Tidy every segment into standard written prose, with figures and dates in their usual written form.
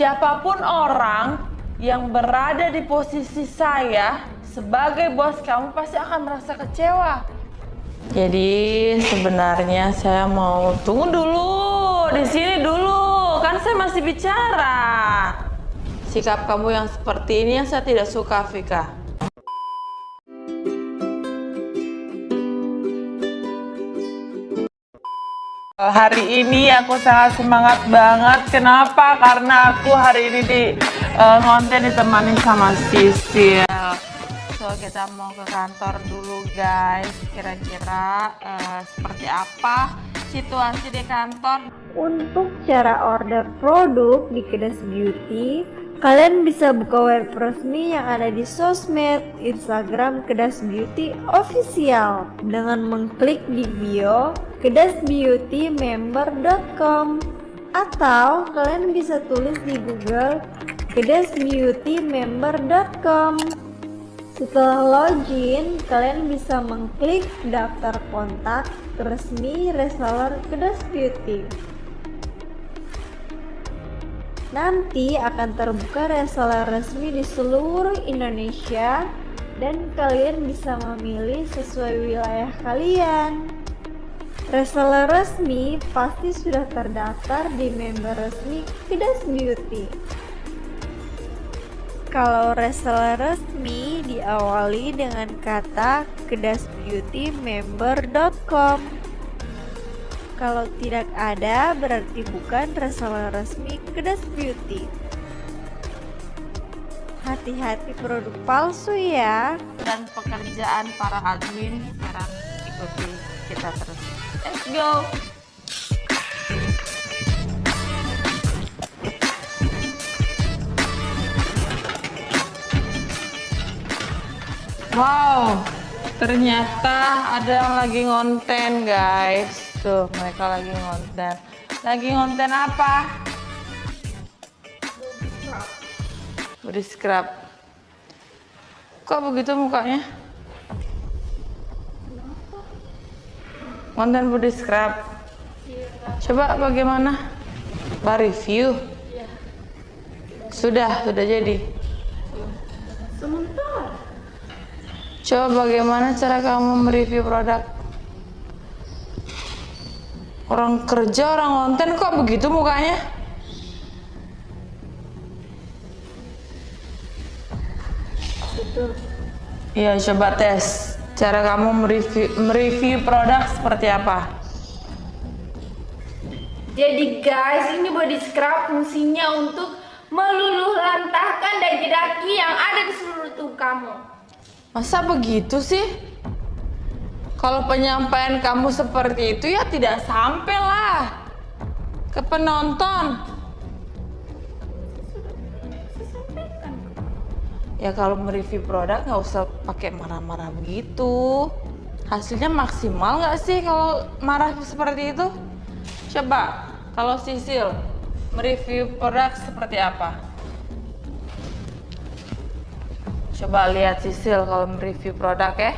Siapapun orang yang berada di posisi saya sebagai bos kamu pasti akan merasa kecewa. Jadi sebenarnya saya mau tunggu dulu di sini dulu, kan saya masih bicara. Sikap kamu yang seperti ini yang saya tidak suka, Vika. Hari ini aku sangat semangat banget. Kenapa? Karena aku hari ini di ngonten ditemani sama Sisil. So kita mau ke kantor dulu guys. Kira-kira seperti apa situasi di kantor? Untuk cara order produk di Kedas Beauty, kalian bisa buka web resmi yang ada di sosmed Instagram Kedas Beauty Official dengan mengklik di bio kedasbeautymember.com, atau kalian bisa tulis di Google kedasbeautymember.com. Setelah login, kalian bisa mengklik daftar kontak resmi reseller Kedas Beauty. Nanti akan terbuka reseller resmi di seluruh Indonesia dan kalian bisa memilih sesuai wilayah kalian. Reseller resmi pasti sudah terdaftar di member resmi Kedas Beauty. Kalau reseller resmi diawali dengan kata kedasbeautymember.com. Kalau tidak ada, berarti bukan reseller resmi Kedas Beauty. Hati-hati produk palsu ya. Dan pekerjaan para admin sekarang ikuti kita terus. Let's go. Wow, ternyata ada yang lagi ngonten guys. Tuh, mereka lagi ngonten. Lagi ngonten apa? Body scrub. Kok begitu mukanya? Konten body scrub. Coba bagaimana? Bar review. Sudah jadi. Sebentar. Coba bagaimana cara kamu mereview produk? Orang kerja, orang konten kok begitu mukanya? Iya, coba tes. Cara kamu mereview produk seperti apa? Jadi guys, ini body scrub fungsinya untuk meluluh lantahkan daki-daki yang ada di seluruh tubuh kamu. Masa begitu sih? Kalau penyampaian kamu seperti itu ya tidak sampailah ke penonton. Ya kalau mereview produk nggak usah pakai marah-marah begitu. Hasilnya maksimal nggak sih kalau marah seperti itu? Coba kalau Sisil mereview produk seperti apa? Coba lihat Sisil kalau mereview produk ya.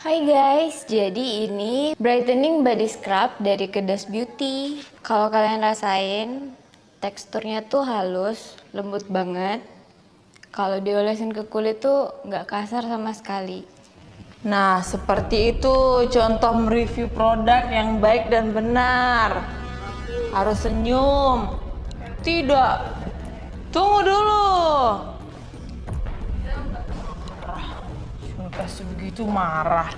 Hai guys, jadi ini brightening body scrub dari Kedas Beauty. Kalau kalian rasain, teksturnya tuh halus, lembut banget. Kalau diolesin ke kulit tuh nggak kasar sama sekali. Nah, seperti itu contoh mereview produk yang baik dan benar. Harus senyum. Tidak. Tunggu dulu. Sudah sebegitu marah.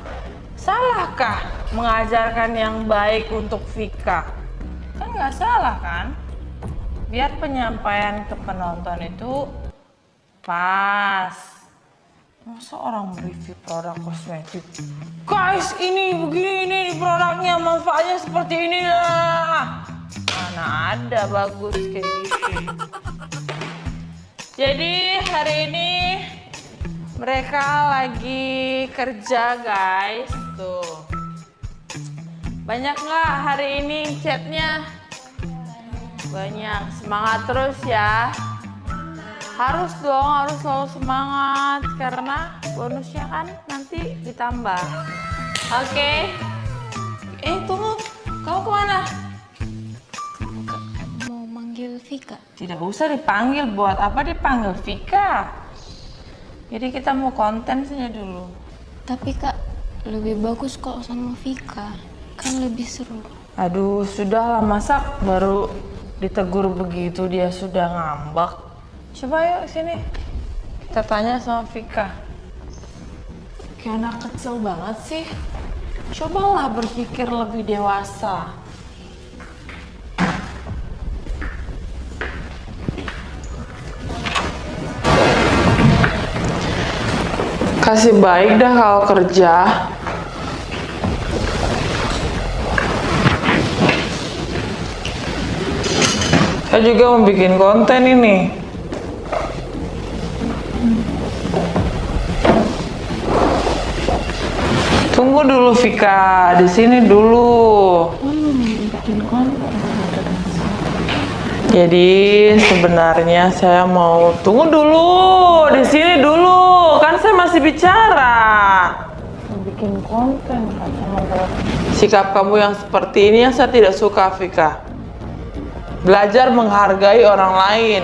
Salahkah mengajarkan yang baik untuk Vika? Kan nggak salah kan? Biar penyampaian ke penonton itu pas. Masa orang mereview produk kosmetik? Guys, ini begini produknya, manfaatnya seperti ini lah. Mana ada bagus kayak gitu. Jadi hari ini mereka lagi kerja guys. Tuh. Banyak nggak hari ini chatnya? Banyak. Semangat terus ya. Harus dong, harus selalu semangat karena bonusnya kan nanti ditambah. Oke. Tunggu, kamu kemana? Mau manggil panggil Vika? Tidak usah dipanggil, buat apa dipanggil Vika? Jadi kita mau konten saja dulu. Tapi Kak, lebih bagus kok sama Vika. Kan lebih seru. Aduh, sudahlah, masa baru ditegur begitu dia sudah ngambek. Coba yuk sini, kita tanya sama Vika. Kayak anak kecil banget sih. Cobalah berpikir lebih dewasa. Kasih baik dah kalau kerja. Saya juga mau bikin konten ini. Tunggu dulu Vika, di sini dulu. Bikin konten. Jadi sebenarnya saya mau tunggu dulu, di sini dulu. Kan saya masih bicara. Bikin konten. Sikap kamu yang seperti ini yang saya tidak suka, Vika. Belajar menghargai orang lain.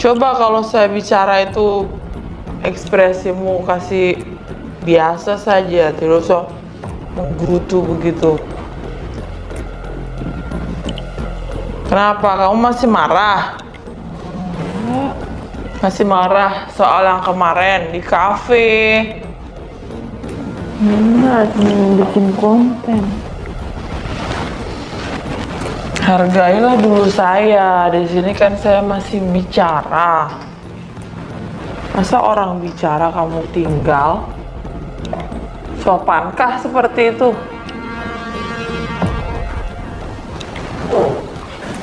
Coba kalau saya bicara itu ekspresimu kasih biasa saja, tidak usah menggerutu begitu. Kenapa? Kamu masih marah? Masih marah soal yang kemarin di kafe? Enggak, cuma bikin konten. Hargailah dulu saya. Di sini kan saya masih bicara. Masa orang bicara kamu tinggal? Sopankah seperti itu?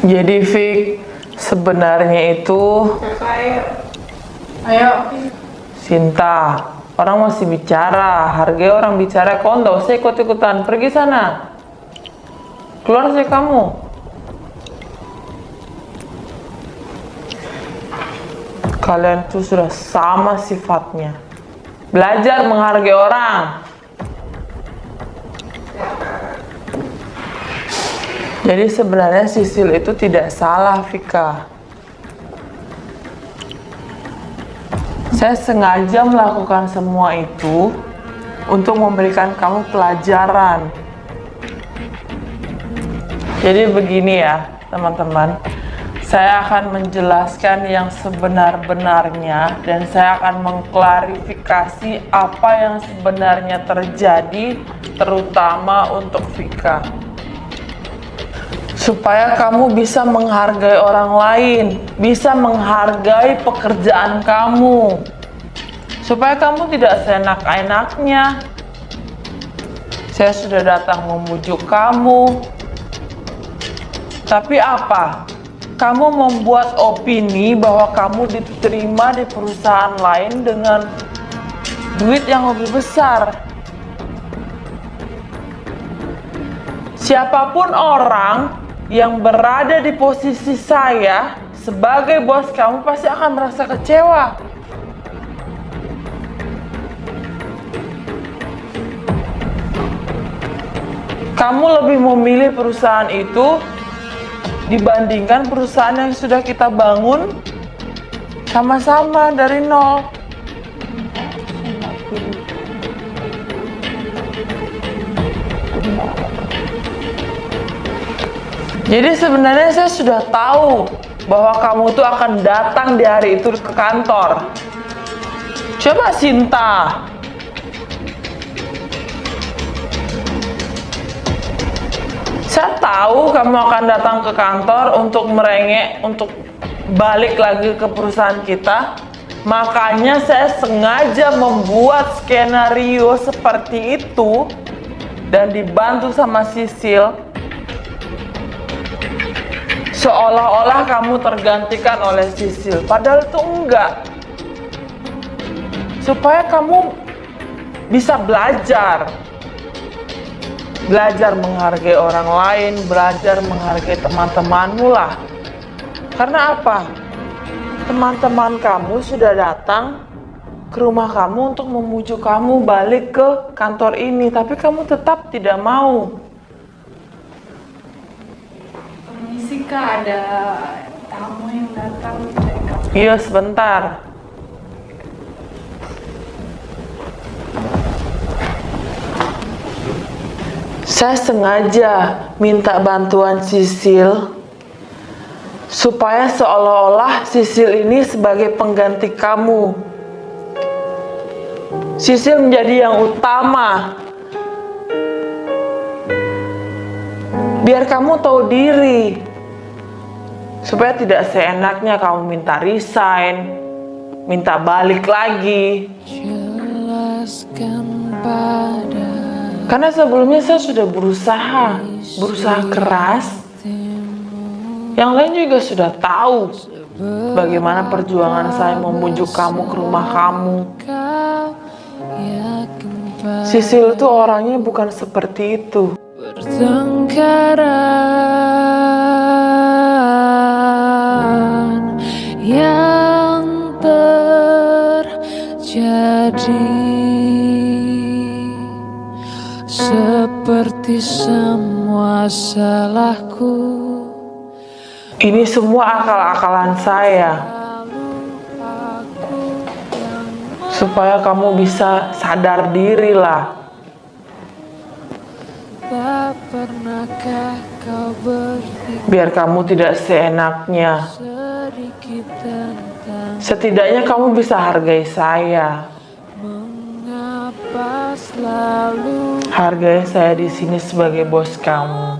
Jadi Fik, sebenarnya itu ayo Sinta, orang masih bicara, hargai orang bicara. Kau nggak usah ikut-ikutan, pergi sana. Keluar sih kamu. Kalian tuh sudah sama sifatnya. Belajar menghargai orang. Jadi sebenarnya Sisil itu tidak salah, Vika. Saya sengaja melakukan semua itu untuk memberikan kamu pelajaran. Jadi begini ya, teman-teman. Saya akan menjelaskan yang sebenar-benarnya dan saya akan mengklarifikasi apa yang sebenarnya terjadi, terutama untuk Vika. Supaya kamu bisa menghargai orang lain, bisa menghargai pekerjaan kamu. Supaya kamu tidak seenak-enaknya. Saya sudah datang membujuk kamu. Tapi apa? Kamu membuat opini bahwa kamu diterima di perusahaan lain dengan duit yang lebih besar. Siapapun orang yang berada di posisi saya sebagai bos kamu pasti akan merasa kecewa. Kamu lebih memilih perusahaan itu dibandingkan perusahaan yang sudah kita bangun sama-sama dari nol. Jadi sebenarnya saya sudah tahu bahwa kamu tuh akan datang di hari itu ke kantor. Coba Sinta. Saya tahu kamu akan datang ke kantor untuk merengek, untuk balik lagi ke perusahaan kita. Makanya saya sengaja membuat skenario seperti itu dan dibantu sama Sisil. Seolah-olah kamu tergantikan oleh Sisil, padahal itu enggak. Supaya kamu bisa belajar menghargai orang lain, belajar menghargai teman-temanmu lah. Karena apa? Teman-teman kamu sudah datang ke rumah kamu untuk memujuk kamu balik ke kantor ini, tapi kamu tetap tidak mau. Vika, ada tamu yang datang. Iya, sebentar. Saya sengaja minta bantuan Sisil supaya seolah-olah Sisil ini sebagai pengganti kamu. Sisil menjadi yang utama. Biar kamu tahu diri. Supaya tidak seenaknya kamu minta resign, minta balik lagi. Karena sebelumnya saya sudah berusaha keras. Yang lain juga sudah tahu bagaimana perjuangan saya membujuk kamu ke rumah kamu. Sisil itu orangnya bukan seperti itu. Pertengkaran yang terjadi seperti semua salahku. Ini semua akal-akalan saya supaya kamu bisa sadar diri lah. Tak pernahkah kau berpikir Biar kamu tidak seenaknya. sedikit tentang Setidaknya kamu bisa hargai saya. mengapa selalu Hargai saya di sini sebagai bos kamu.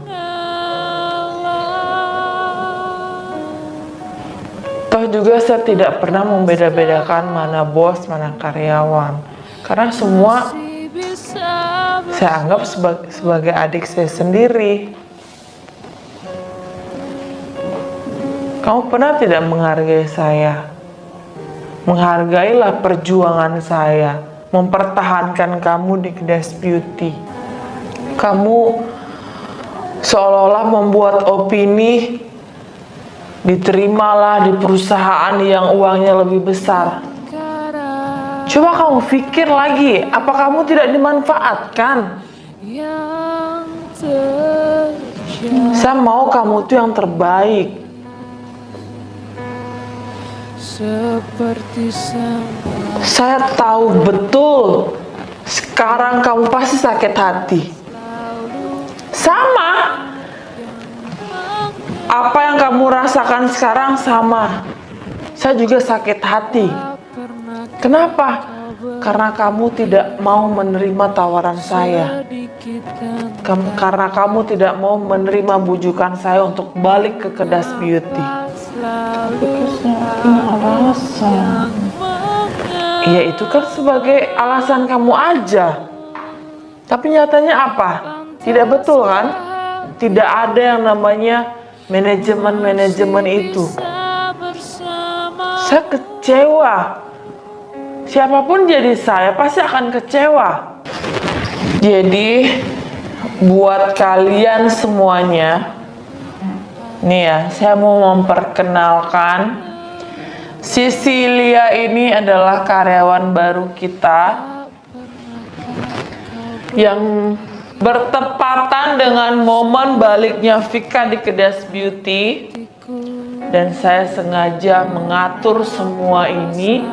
Toh juga saya tidak pernah membeda-bedakan mana bos, mana karyawan. Karena semua saya anggap sebagai adik saya sendiri. Kamu pernah tidak menghargai saya? Menghargailah perjuangan saya mempertahankan kamu di Kedas Beauty. Kamu seolah-olah membuat opini diterimalah di perusahaan yang uangnya lebih besar. Coba kamu pikir lagi, apa kamu tidak dimanfaatkan? yang terjadi Saya mau kamu tuh yang terbaik. seperti semua Saya tahu betul sekarang kamu pasti sakit hati. Sama. Apa yang kamu rasakan sekarang sama. Saya juga sakit hati. Kenapa? Karena kamu tidak mau menerima tawaran saya. Karena kamu tidak mau menerima bujukan saya untuk balik ke Kedas Beauty. Ya itu kan sebagai alasan kamu aja. Tapi nyatanya apa? Tidak betul kan? Tidak ada yang namanya manajemen itu. Saya kecewa. Siapapun jadi saya pasti akan kecewa. Jadi buat kalian semuanya, nih ya, saya mau memperkenalkan Sisilia ini adalah karyawan baru kita yang bertepatan dengan momen baliknya Vika di Kedas Beauty. Dan saya sengaja mengatur semua ini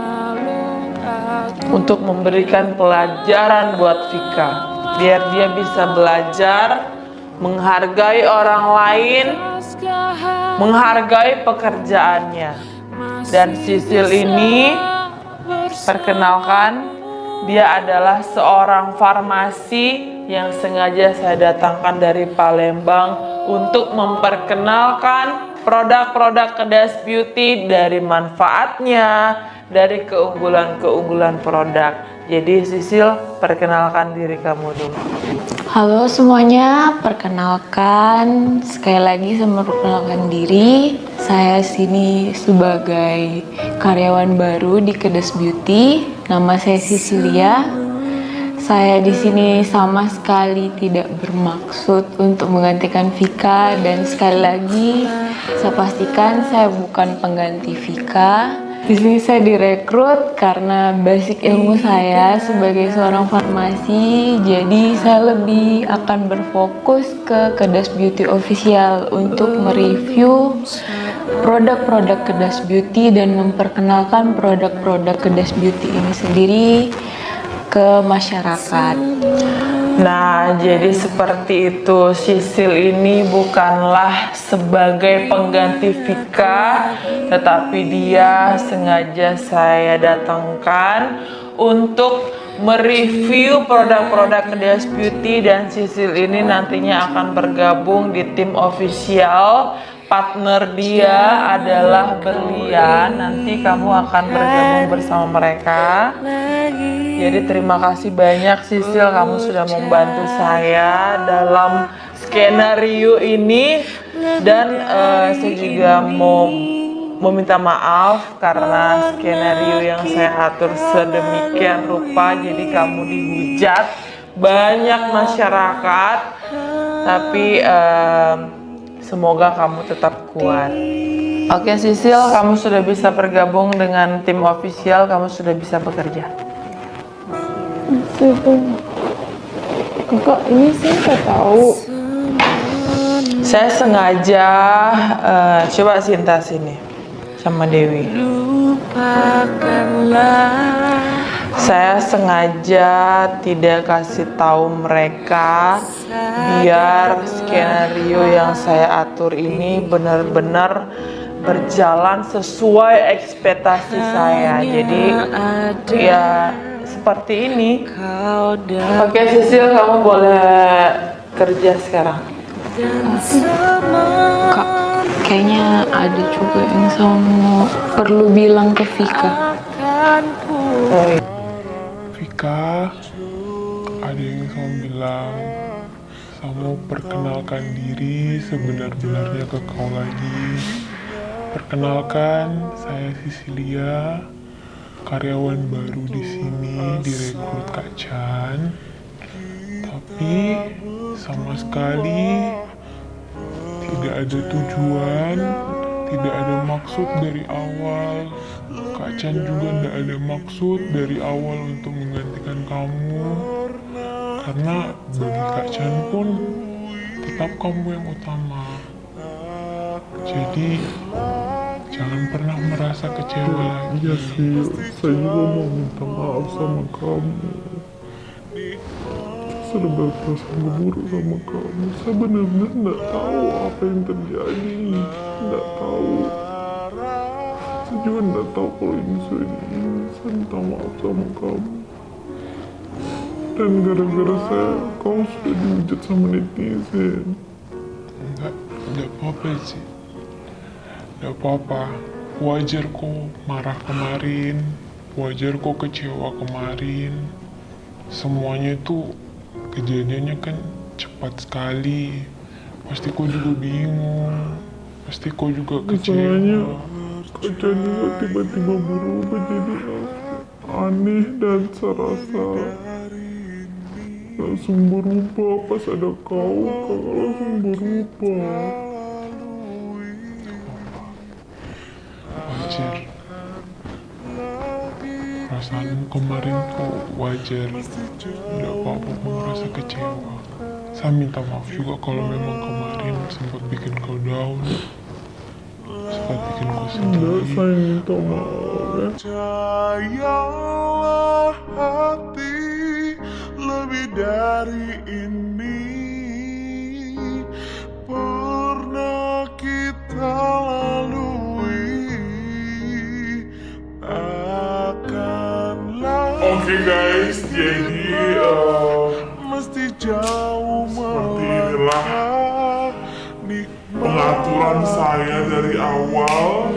untuk memberikan pelajaran buat Vika, biar dia bisa belajar menghargai orang lain, menghargai pekerjaannya. Dan Sisil ini, perkenalkan, dia adalah seorang farmasi yang sengaja saya datangkan dari Palembang untuk memperkenalkan produk-produk Kedas Beauty, dari manfaatnya, dari keunggulan-keunggulan produk. Jadi Sisil, perkenalkan diri kamu dulu. Halo semuanya, perkenalkan sekali lagi saya memperkenalkan diri. Saya sini sebagai karyawan baru di Kedas Beauty. Nama saya Sisilia. Saya di sini sama sekali tidak bermaksud untuk menggantikan Vika, dan sekali lagi saya pastikan saya bukan pengganti Vika. Di sini saya direkrut karena basic ilmu saya sebagai seorang farmasi, jadi saya lebih akan berfokus ke Kedas Beauty Official untuk mereview produk-produk Kedas Beauty dan memperkenalkan produk-produk Kedas Beauty ini sendiri ke masyarakat. Nah, jadi seperti itu. Sisil ini bukanlah sebagai pengganti Vika, tetapi dia sengaja saya datangkan untuk mereview produk-produk Kedas Beauty, dan Sisil ini nantinya akan bergabung di tim official. Partner dia adalah Berlian. Nanti kamu akan bergabung bersama mereka. Jadi terima kasih banyak Sisil, kamu sudah membantu saya dalam skenario ini. Dan saya juga mau meminta maaf karena skenario yang saya atur sedemikian rupa jadi kamu dihujat banyak masyarakat. Tapi semoga kamu tetap kuat. Oke Sisil, kamu sudah bisa bergabung dengan tim official, kamu sudah bisa bekerja. Kakak, ini saya nggak tahu. Saya sengaja, coba Sinta sini sama Dewi. Saya sengaja tidak kasih tahu mereka biar skenario yang saya atur ini benar-benar berjalan sesuai ekspektasi saya. Jadi ya seperti ini. Oke Sisil, kamu boleh kerja sekarang. Kak, kayaknya ada juga yang sama perlu bilang ke Vika. Oh, iya. Vika, ada yang saya bilang, saya mau perkenalkan diri sebenar-benarnya ke kau lagi. Perkenalkan, saya Sisilia, karyawan baru di sini, direkrut Kak Chan. Tapi sama sekali tidak ada tujuan, tidak ada maksud dari awal. Kak Chan juga tidak ada maksud dari awal untuk menggantikan kamu. Karena bagi Kak Chan pun tetap kamu yang utama. Jadi jangan pernah merasa kecewa lagi. Iya sih, saya juga mau minta maaf sama kamu. Saya sudah berperasaan buruk sama kamu. Saya benar-benar tidak tahu apa yang terjadi. Tidak tahu. Saya juga tidak tahu kalau ini sudah ini. Saya minta maaf sama kamu. Dan gara-gara saya, kau sudah dihujat sama netizen. Enggak apa-apa sih. Enggak apa-apa. Wajar kok marah kemarin. Wajar kok kecewa kemarin. Semuanya itu kejadiannya kan cepat sekali. Pasti kau juga bingung. Pasti kau juga Masalahnya, kecewa. Kak Chan juga tiba-tiba berubah jadi aneh dan serasa langsung berubah pas ada kau, kakak langsung berubah. Wajar. Perasaanmu kemarin tuh wajar. Tidak apa-apa kau merasa kecewa. Saya minta maaf juga kalau memang kemarin sempat bikin kau down. Sempat bikin kau Enggak, sedih. saya minta maaf ya. Percayalah hati lebih dari ini pernah kita lalui akanlah. Oke guys, jadi Mesti jauh seperti inilah pengaturan saya dari awal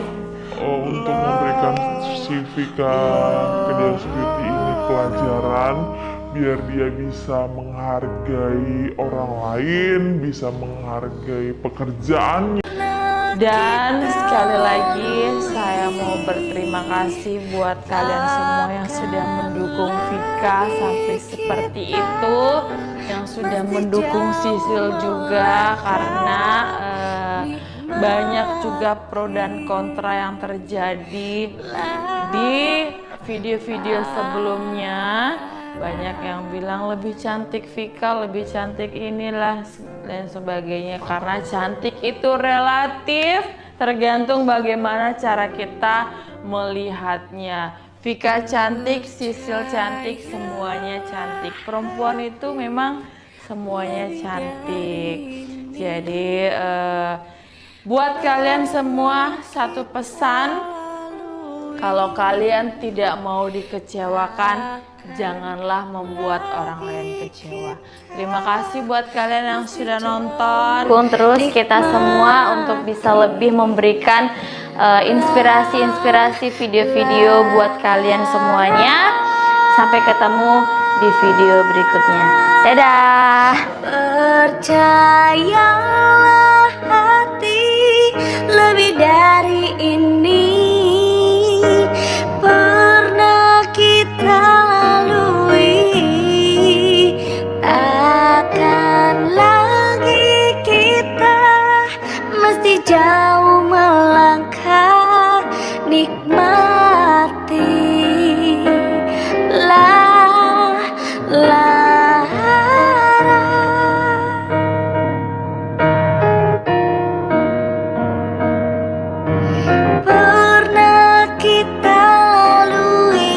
untuk memberikan sertifikat Kedas Beauty ini pelajaran biar dia bisa menghargai orang lain, bisa menghargai pekerjaannya. Dan sekali lagi saya mau berterima kasih buat kalian semua yang sudah mendukung Vika sampai seperti itu, yang sudah mendukung Sisil juga karena banyak juga pro dan kontra yang terjadi di video-video sebelumnya. Banyak yang bilang lebih cantik Vika, lebih cantik inilah dan sebagainya. Karena cantik itu relatif, tergantung bagaimana cara kita melihatnya. Vika cantik, Sisil cantik, semuanya cantik. Perempuan itu memang semuanya cantik. Jadi buat kalian semua satu pesan, kalau kalian tidak mau dikecewakan, janganlah membuat orang lain kecewa. Terima kasih buat kalian yang sudah nonton. Terus kita semua untuk bisa lebih memberikan inspirasi-inspirasi video-video buat kalian semuanya. Sampai ketemu di video berikutnya. Dadah. Percayalah hati, lebih dari ini pernah kita lalui, takkan lagi kita mesti jauh melangkah, nikmati pernah kita lalui,